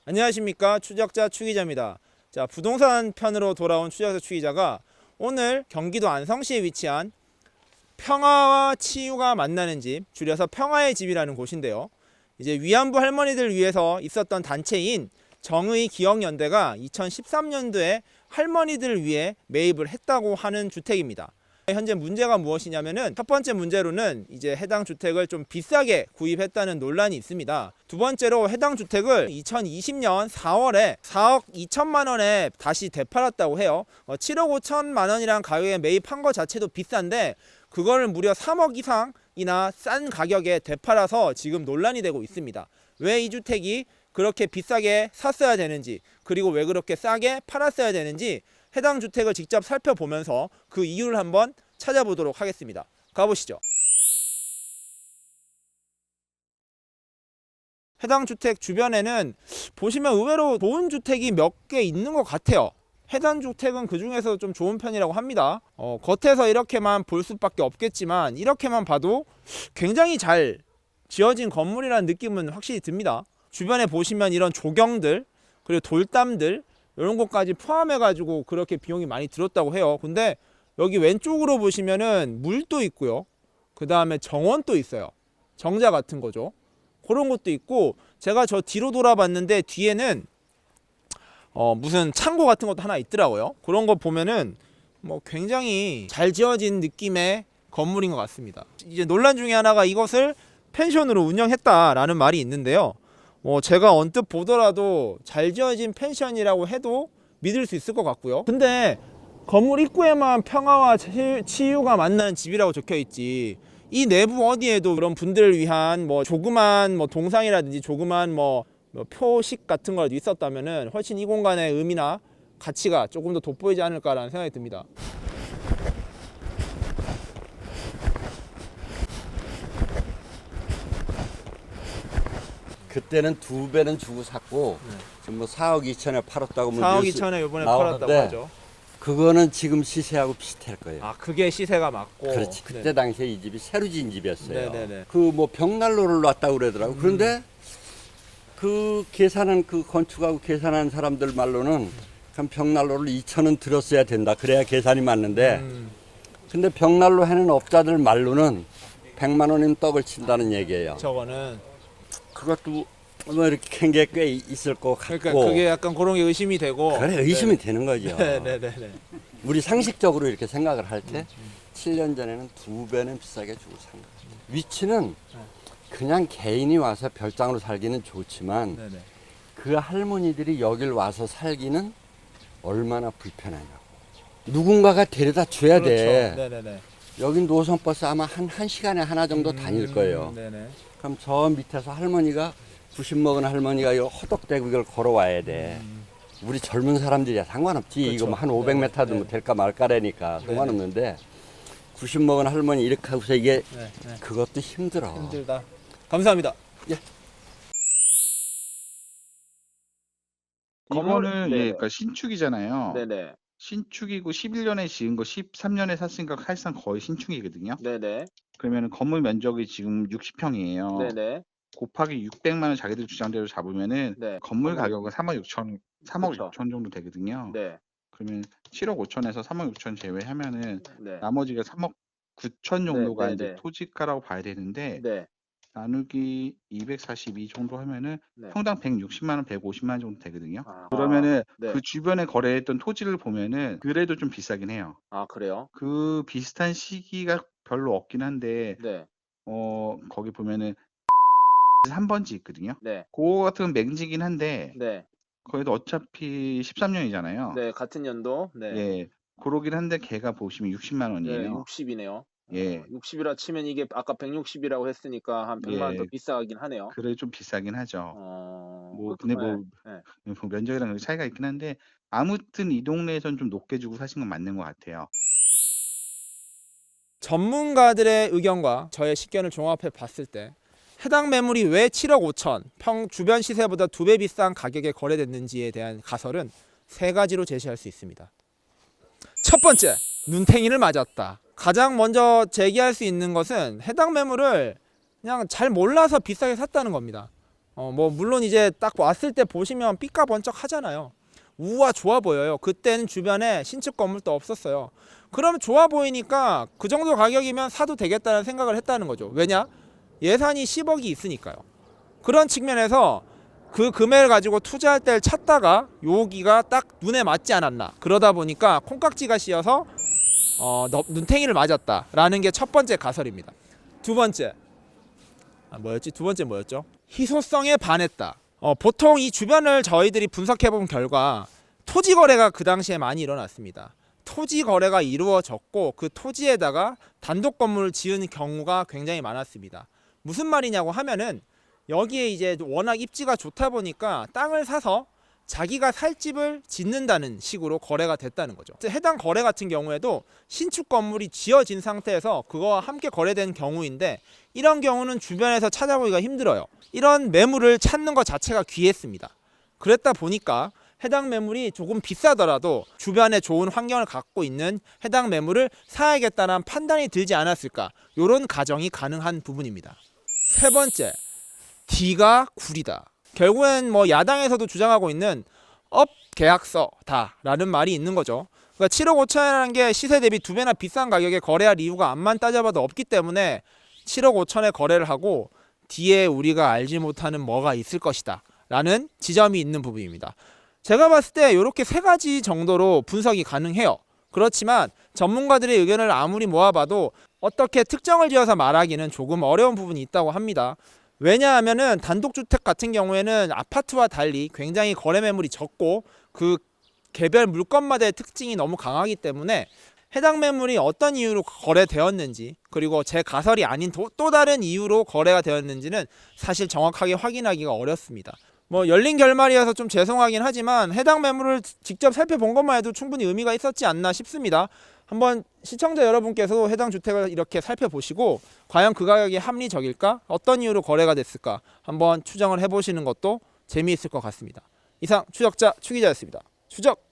안녕하십니까, 추적자 추기자입니다. 자, 부동산 편으로 돌아온 추적자 추기자가 오늘 경기도 안성시에 위치한 평화와 치유가 만나는 집, 줄여서 평화의 집이라는 곳인데요. 이제 위안부 할머니들 위해서 있었던 단체인 정의 기억연대가 2013년도에 할머니들을 위해 매입을 했다고 하는 주택입니다. 현재 문제가 무엇이냐면은, 첫 번째 문제로는 이제 해당 주택을 좀 비싸게 구입했다는 논란이 있습니다. 두 번째로 해당 주택을 2020년 4월에 4억 2천만 원에 다시 되팔았다고 해요. 7억 5천만 원이란 가격에 매입한 것 자체도 비싼데 그걸 무려 3억 이상이나 싼 가격에 되팔아서 지금 논란이 되고 있습니다. 왜 이 주택이 그렇게 비싸게 샀어야 되는지, 그리고 왜 그렇게 싸게 팔았어야 되는지 해당 주택을 직접 살펴보면서 그 이유를 한번 찾아보도록 하겠습니다. 가보시죠. 해당 주택 주변에는 보시면 의외로 좋은 주택이 몇 개 있는 것 같아요. 해당 주택은 그 중에서 좀 좋은 편이라고 합니다. 겉에서 이렇게만 볼 수밖에 없겠지만 이렇게만 봐도 굉장히 잘 지어진 건물이라는 느낌은 확실히 듭니다. 주변에 보시면 이런 조경들, 그리고 돌담들, 이런 것까지 포함해 가지고 그렇게 비용이 많이 들었다고 해요. 근데 여기 왼쪽으로 보시면은 물도 있고요, 그 다음에 정원도 있어요. 정자 같은 거죠. 그런 것도 있고, 제가 저 뒤로 돌아봤는데 뒤에는 무슨 창고 같은 것도 하나 있더라고요. 그런 거 보면은 뭐 굉장히 잘 지어진 느낌의 건물인 것 같습니다. 이제 논란 중에 하나가 이것을 펜션으로 운영했다라는 말이 있는데요. 제가 언뜻 보더라도 잘 지어진 펜션이라고 해도 믿을 수 있을 것 같고요. 근데 건물 입구에만 평화와 치유가 만나는 집이라고 적혀 있지, 이 내부 어디에도 그런 분들을 위한 조그만 동상이라든지 조그만 표식 같은 거라도 있었다면은 훨씬 이 공간의 의미나 가치가 조금 더 돋보이지 않을까라는 생각이 듭니다. 그때는 2배는 주고 샀고 지금 뭐 4억 2천에 팔았다고 4억 2천에 이번에 팔았다고 하죠. 그거는 지금 시세하고 비슷할 거예요. 아, 그게 시세가 맞고. 그렇지. 그때 네. 당시에 이 집이 새로 지은 집이었어요. 네네네. 그 뭐 벽난로를 놨다고 그러더라고. 그런데 그 계산한 그 건축하고 계산한 사람들 말로는 그럼 벽난로를 2천원 들었어야 된다. 그래야 계산이 맞는데 근데 벽난로 해는 업자들 말로는 100만 원이면 떡을 친다는 얘기예요. 저거는 그것도 뭐 이렇게 캔 게 꽤 있을 것 같고. 그러니까 그게 약간 그런 게 의심이 되고. 그래, 의심이 되는 거죠. 네네네. 우리 상식적으로 이렇게 생각을 할 때 7년 전에는 2배는 비싸게 주고 산 거죠. 위치는 그냥 개인이 와서 별장으로 살기는 좋지만 네네. 그 할머니들이 여길 와서 살기는 얼마나 불편하냐고. 누군가가 데려다 줘야 그렇죠. 돼. 네네네. 여긴 노선버스 아마 한 시간에 하나 정도 다닐 거예요. 네네. 그럼 저 밑에서 할머니가 90 먹은 할머니가 이거 허덕대고 이걸 걸어와야 돼. 우리 젊은 사람들이야 상관없지. 그렇죠. 이거 뭐 한 500m도 네. 뭐 될까 말까라니까 상관없는데 90 먹은 할머니 이렇게 하고서 이게 네. 그것도 힘들어. 힘들다. 감사합니다. 예. 이거는 네네. 그러니까 신축이잖아요. 네네. 신축이고 11년에 지은 거 13년에 샀으니까 사실상 거의 신축이거든요. 네네. 그러면은 건물 면적이 지금 60평이에요. 네네. 곱하기 600만 원 자기들 주장대로 잡으면은 네. 건물 가격은 3억 그쵸. 6천 정도 되거든요. 네. 그러면 7억 5천에서 3억 6천 제외하면은 네. 나머지가 3억 9천 정도가 네, 이제 네. 토지가라고 봐야 되는데 네. 나누기 242 정도 하면은 네. 평당 160만 원, 150만 원 정도 되거든요. 아. 그러면은 네. 그 주변에 거래했던 토지를 보면은 그래도 좀 비싸긴 해요. 아, 그래요? 그 비슷한 시기가 별로 없긴 한데 네. 거기 보면은 3번지 있거든요. 네. 그거 같은 건 맹지긴 한데 네. 거기도 어차피 13년이잖아요. 네. 같은 연도. 네. 예. 그러긴 한데 걔가 보시면 60만 네. 원이에요. 60이네요. 예. 60이라 치면 이게 아까 160이라고 했으니까 한 100만 원 더 예. 비싸긴 하네요. 그래 좀 비싸긴 하죠. 뭐 근데 네. 뭐 네. 면적이랑 그렇게 차이가 있긴 한데 아무튼 이 동네에선 좀 높게 주고 사신 건 맞는 것 같아요. 전문가들의 의견과 저의 식견을 종합해 봤을 때 해당 매물이 왜 7억 5천 주변 시세보다 2배 비싼 가격에 거래됐는지에 대한 가설은 3가지로 제시할 수 있습니다. 첫 번째, 눈탱이를 맞았다. 가장 먼저 제기할 수 있는 것은 해당 매물을 그냥 잘 몰라서 비싸게 샀다는 겁니다. 뭐 물론 이제 딱 왔을 때 보시면 삐까번쩍 하잖아요. 우와 좋아 보여요. 그때는 주변에 신축 건물도 없었어요. 그럼 좋아 보이니까 그 정도 가격이면 사도 되겠다는 생각을 했다는 거죠. 왜냐? 예산이 10억이 있으니까요. 그런 측면에서 그 금액을 가지고 투자할 때를 찾다가 여기가 딱 눈에 맞지 않았나. 그러다 보니까 콩깍지가 씌어서 눈탱이를 맞았다라는 게 첫 번째 가설입니다. 두 번째 뭐였죠? 희소성에 반했다. 보통 이 주변을 저희들이 분석해본 결과 토지 거래가 그 당시에 많이 일어났습니다. 토지 거래가 이루어졌고 그 토지에다가 단독 건물을 지은 경우가 굉장히 많았습니다. 무슨 말이냐고 하면은 여기에 이제 워낙 입지가 좋다 보니까 땅을 사서 자기가 살 집을 짓는다는 식으로 거래가 됐다는 거죠. 해당 거래 같은 경우에도 신축 건물이 지어진 상태에서 그거와 함께 거래된 경우인데 이런 경우는 주변에서 찾아보기가 힘들어요. 이런 매물을 찾는 것 자체가 귀했습니다. 그랬다 보니까 해당 매물이 조금 비싸더라도 주변에 좋은 환경을 갖고 있는 해당 매물을 사야겠다는 판단이 들지 않았을까. 이런 가정이 가능한 부분입니다. 세 번째, D가 구리다. 결국엔 뭐 야당에서도 주장하고 있는 업 계약서다라는 말이 있는 거죠. 그러니까 7억 5천이라는 게 시세 대비 2배나 비싼 가격에 거래할 이유가 암만 따져봐도 없기 때문에 7억 5천에 거래를 하고 뒤에 우리가 알지 못하는 뭐가 있을 것이다 라는 지점이 있는 부분입니다. 제가 봤을 때 이렇게 세 가지 정도로 분석이 가능해요. 그렇지만 전문가들의 의견을 아무리 모아봐도 어떻게 특정을 지어서 말하기는 조금 어려운 부분이 있다고 합니다. 왜냐하면은 단독주택 같은 경우에는 아파트와 달리 굉장히 거래 매물이 적고 그 개별 물건마다의 특징이 너무 강하기 때문에 해당 매물이 어떤 이유로 거래되었는지 그리고 제 가설이 아닌 또 다른 이유로 거래가 되었는지는 사실 정확하게 확인하기가 어렵습니다. 뭐 열린 결말이어서 좀 죄송하긴 하지만 해당 매물을 직접 살펴본 것만 해도 충분히 의미가 있었지 않나 싶습니다. 한번 시청자 여러분께서도 해당 주택을 이렇게 살펴보시고 과연 그 가격이 합리적일까? 어떤 이유로 거래가 됐을까? 한번 추정을 해보시는 것도 재미있을 것 같습니다. 이상 추적자 추기자였습니다. 추적!